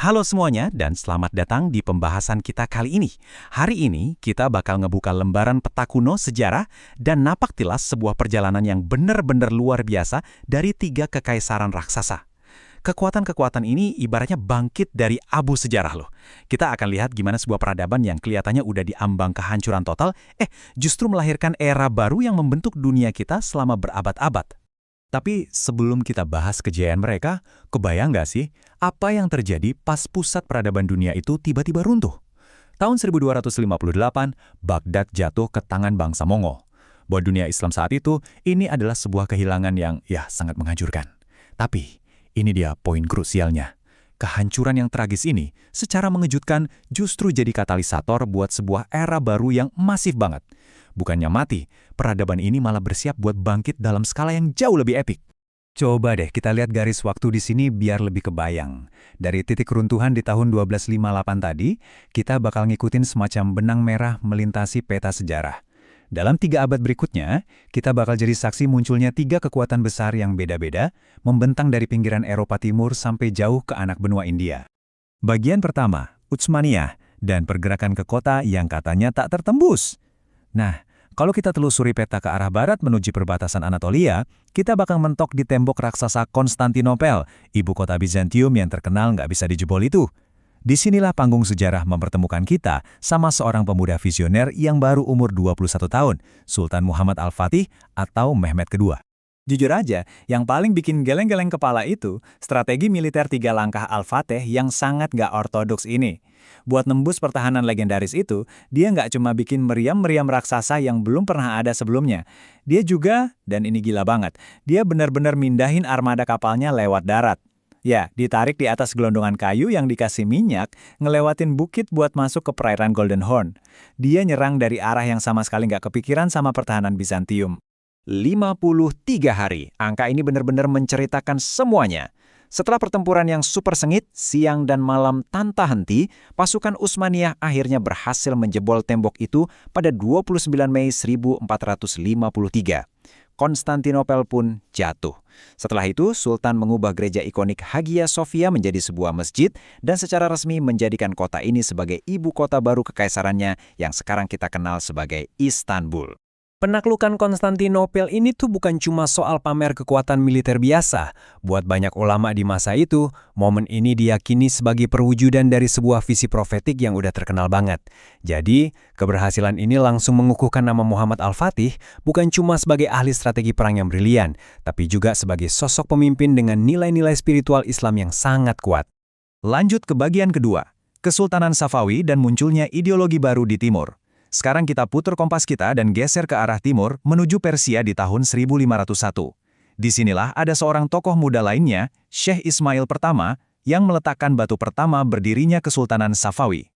Halo semuanya dan selamat datang di pembahasan kita kali ini. Hari ini kita bakal ngebuka lembaran peta kuno sejarah dan napak tilas sebuah perjalanan yang benar-benar luar biasa dari 3 kekaisaran raksasa. Kekuatan-kekuatan ini ibaratnya bangkit dari abu sejarah loh. Kita akan lihat gimana sebuah peradaban yang kelihatannya udah diambang kehancuran total, justru melahirkan era baru yang membentuk dunia kita selama berabad-abad. Tapi sebelum kita bahas kejayaan mereka, kebayang nggak sih apa yang terjadi pas pusat peradaban dunia itu tiba-tiba runtuh? Tahun 1258, Baghdad jatuh ke tangan bangsa Mongol. Buat dunia Islam saat itu, ini adalah sebuah kehilangan yang sangat menghancurkan. Tapi, ini dia poin krusialnya. Kehancuran yang tragis ini secara mengejutkan justru jadi katalisator buat sebuah era baru yang masif banget. Bukannya mati, peradaban ini malah bersiap buat bangkit dalam skala yang jauh lebih epik. Coba deh kita lihat garis waktu di sini biar lebih kebayang. Dari titik runtuhan di tahun 1258 tadi, kita bakal ngikutin semacam benang merah melintasi peta sejarah. Dalam 3 abad berikutnya, kita bakal jadi saksi munculnya 3 kekuatan besar yang beda-beda, membentang dari pinggiran Eropa Timur sampai jauh ke anak benua India. Bagian pertama, Utsmaniyah, dan pergerakan ke kota yang katanya tak tertembus. Nah, kalau kita telusuri peta ke arah barat menuju perbatasan Anatolia, kita bakal mentok di tembok raksasa Konstantinopel, ibu kota Bizantium yang terkenal nggak bisa dijebol itu. Disinilah panggung sejarah mempertemukan kita sama seorang pemuda visioner yang baru umur 21 tahun, Sultan Muhammad Al-Fatih atau Mehmed II. Jujur aja, yang paling bikin geleng-geleng kepala itu strategi militer 3 langkah Al-Fatih yang sangat nggak ortodoks ini. Buat nembus pertahanan legendaris itu, dia nggak cuma bikin meriam-meriam raksasa yang belum pernah ada sebelumnya. Dia juga, dan ini gila banget, dia benar-benar mindahin armada kapalnya lewat darat. Ya, ditarik di atas gelondongan kayu yang dikasih minyak, ngelewatin bukit buat masuk ke perairan Golden Horn. Dia nyerang dari arah yang sama sekali nggak kepikiran sama pertahanan Bizantium. 53 hari, angka ini benar-benar menceritakan semuanya. Setelah pertempuran yang super sengit, siang dan malam tanpa henti, pasukan Utsmaniyah akhirnya berhasil menjebol tembok itu pada 29 Mei 1453. Konstantinopel pun jatuh. Setelah itu, Sultan mengubah gereja ikonik Hagia Sophia menjadi sebuah masjid dan secara resmi menjadikan kota ini sebagai ibu kota baru kekaisarannya yang sekarang kita kenal sebagai Istanbul. Penaklukan Konstantinopel ini tuh bukan cuma soal pamer kekuatan militer biasa. Buat banyak ulama di masa itu, momen ini diyakini sebagai perwujudan dari sebuah visi profetik yang udah terkenal banget. Jadi, keberhasilan ini langsung mengukuhkan nama Muhammad Al-Fatih bukan cuma sebagai ahli strategi perang yang brilian, tapi juga sebagai sosok pemimpin dengan nilai-nilai spiritual Islam yang sangat kuat. Lanjut ke bagian kedua, Kesultanan Safawi dan munculnya ideologi baru di timur. Sekarang kita putar kompas kita dan geser ke arah timur menuju Persia di tahun 1501. Disinilah ada seorang tokoh muda lainnya, Syekh Ismail pertama, yang meletakkan batu pertama berdirinya Kesultanan Safawi.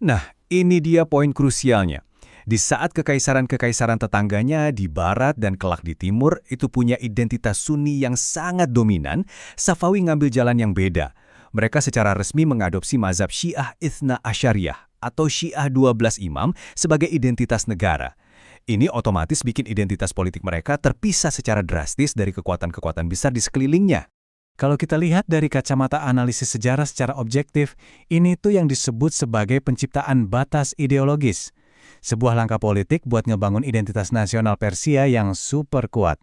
Nah, ini dia poin krusialnya. Di saat kekaisaran-kekaisaran tetangganya di barat dan kelak di timur itu punya identitas Sunni yang sangat dominan, Safawi ngambil jalan yang beda. Mereka secara resmi mengadopsi mazhab Syiah Itsna Asyariyah atau Syiah 12 Imam sebagai identitas negara. Ini otomatis bikin identitas politik mereka terpisah secara drastis dari kekuatan-kekuatan besar di sekelilingnya. Kalau kita lihat dari kacamata analisis sejarah secara objektif, ini tuh yang disebut sebagai penciptaan batas ideologis. Sebuah langkah politik buat ngebangun identitas nasional Persia yang super kuat.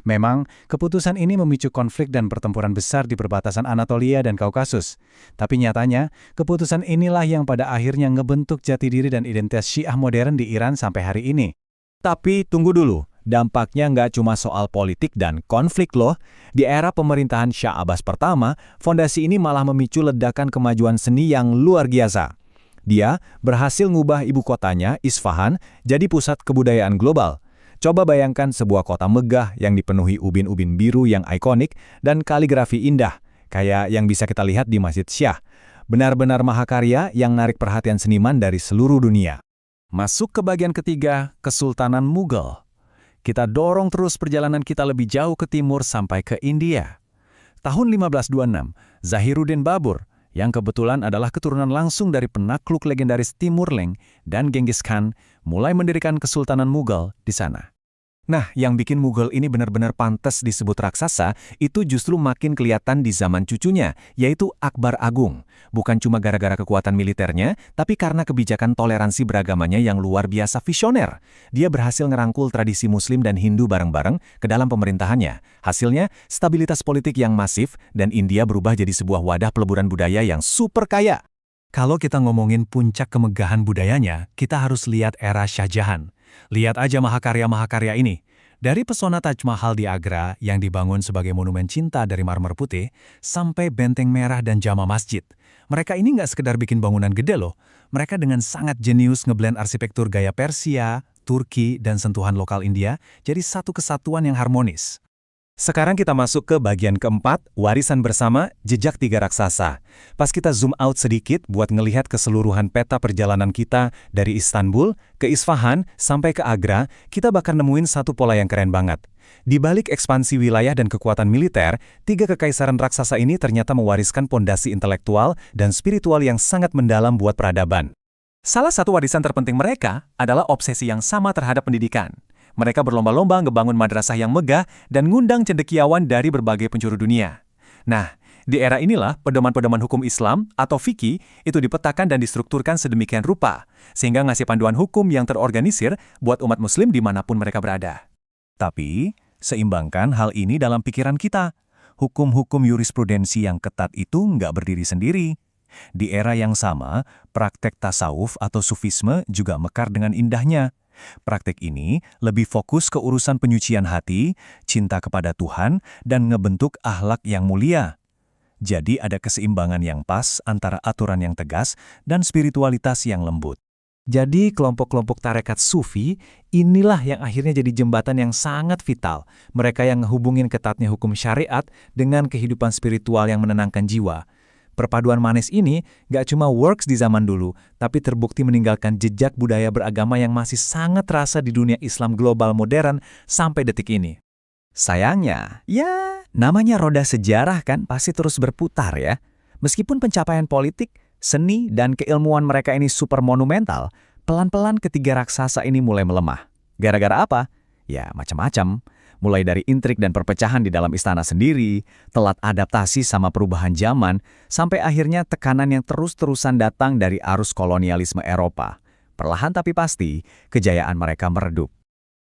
Memang, keputusan ini memicu konflik dan pertempuran besar di perbatasan Anatolia dan Kaukasus. Tapi nyatanya, keputusan inilah yang pada akhirnya ngebentuk jati diri dan identitas Syiah modern di Iran sampai hari ini. Tapi tunggu dulu, dampaknya nggak cuma soal politik dan konflik loh. Di era pemerintahan Shah Abbas pertama, fondasi ini malah memicu ledakan kemajuan seni yang luar biasa. Dia berhasil ngubah ibu kotanya, Isfahan, jadi pusat kebudayaan global. Coba bayangkan sebuah kota megah yang dipenuhi ubin-ubin biru yang ikonik dan kaligrafi indah, kayak yang bisa kita lihat di Masjid Shah. Benar-benar mahakarya yang narik perhatian seniman dari seluruh dunia. Masuk ke bagian ketiga, Kesultanan Mughal. Kita dorong terus perjalanan kita lebih jauh ke timur sampai ke India. Tahun 1526, Zahiruddin Babur, yang kebetulan adalah keturunan langsung dari penakluk legendaris Timur Leng dan Genghis Khan, mulai mendirikan Kesultanan Mughal di sana. Nah, yang bikin Mughal ini benar-benar pantas disebut raksasa, itu justru makin kelihatan di zaman cucunya, yaitu Akbar Agung. Bukan cuma gara-gara kekuatan militernya, tapi karena kebijakan toleransi beragamanya yang luar biasa visioner. Dia berhasil ngerangkul tradisi Muslim dan Hindu bareng-bareng ke dalam pemerintahannya. Hasilnya, stabilitas politik yang masif, dan India berubah jadi sebuah wadah peleburan budaya yang super kaya. Kalau kita ngomongin puncak kemegahan budayanya, kita harus lihat era Shah Jahan. Lihat aja mahakarya-mahakarya ini. Dari pesona Taj Mahal di Agra yang dibangun sebagai monumen cinta dari marmer putih, sampai benteng merah dan jama masjid. Mereka ini nggak sekedar bikin bangunan gede loh. Mereka dengan sangat jenius ngeblend arsitektur gaya Persia, Turki, dan sentuhan lokal India jadi satu kesatuan yang harmonis. Sekarang kita masuk ke bagian keempat, warisan bersama, jejak tiga raksasa. Pas kita zoom out sedikit buat ngelihat keseluruhan peta perjalanan kita dari Istanbul ke Isfahan sampai ke Agra, kita bakal nemuin satu pola yang keren banget. Di balik ekspansi wilayah dan kekuatan militer, tiga kekaisaran raksasa ini ternyata mewariskan pondasi intelektual dan spiritual yang sangat mendalam buat peradaban. Salah satu warisan terpenting mereka adalah obsesi yang sama terhadap pendidikan. Mereka berlomba-lomba ngebangun madrasah yang megah dan ngundang cendekiawan dari berbagai penjuru dunia. Nah, di era inilah pedoman-pedoman hukum Islam atau fikih itu dipetakan dan distrukturkan sedemikian rupa, sehingga ngasih panduan hukum yang terorganisir buat umat muslim dimanapun mereka berada. Tapi, seimbangkan hal ini dalam pikiran kita. Hukum-hukum yurisprudensi yang ketat itu nggak berdiri sendiri. Di era yang sama, praktek tasawuf atau sufisme juga mekar dengan indahnya. Praktek ini lebih fokus ke urusan penyucian hati, cinta kepada Tuhan, dan ngebentuk akhlak yang mulia. Jadi ada keseimbangan yang pas antara aturan yang tegas dan spiritualitas yang lembut. Jadi kelompok-kelompok tarekat sufi, inilah yang akhirnya jadi jembatan yang sangat vital. Mereka yang ngehubungin ketatnya hukum syariat dengan kehidupan spiritual yang menenangkan jiwa. Perpaduan manis ini gak cuma works di zaman dulu, tapi terbukti meninggalkan jejak budaya beragama yang masih sangat terasa di dunia Islam global modern sampai detik ini. Sayangnya, ya namanya roda sejarah kan pasti terus berputar ya. Meskipun pencapaian politik, seni, dan keilmuan mereka ini super monumental, pelan-pelan ketiga raksasa ini mulai melemah. Gara-gara apa? Ya macam-macam. Mulai dari intrik dan perpecahan di dalam istana sendiri, telat adaptasi sama perubahan zaman, sampai akhirnya tekanan yang terus-terusan datang dari arus kolonialisme Eropa. Perlahan tapi pasti, kejayaan mereka meredup.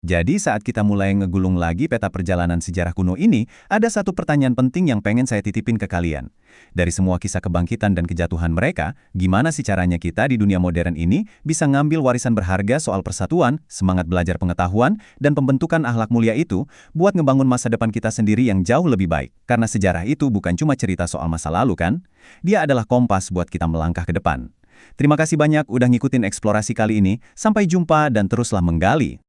Jadi saat kita mulai ngegulung lagi peta perjalanan sejarah kuno ini, ada satu pertanyaan penting yang pengen saya titipin ke kalian. Dari semua kisah kebangkitan dan kejatuhan mereka, gimana sih caranya kita di dunia modern ini bisa ngambil warisan berharga soal persatuan, semangat belajar pengetahuan, dan pembentukan akhlak mulia itu buat ngebangun masa depan kita sendiri yang jauh lebih baik? Karena sejarah itu bukan cuma cerita soal masa lalu kan? Dia adalah kompas buat kita melangkah ke depan. Terima kasih banyak udah ngikutin eksplorasi kali ini. Sampai jumpa dan teruslah menggali.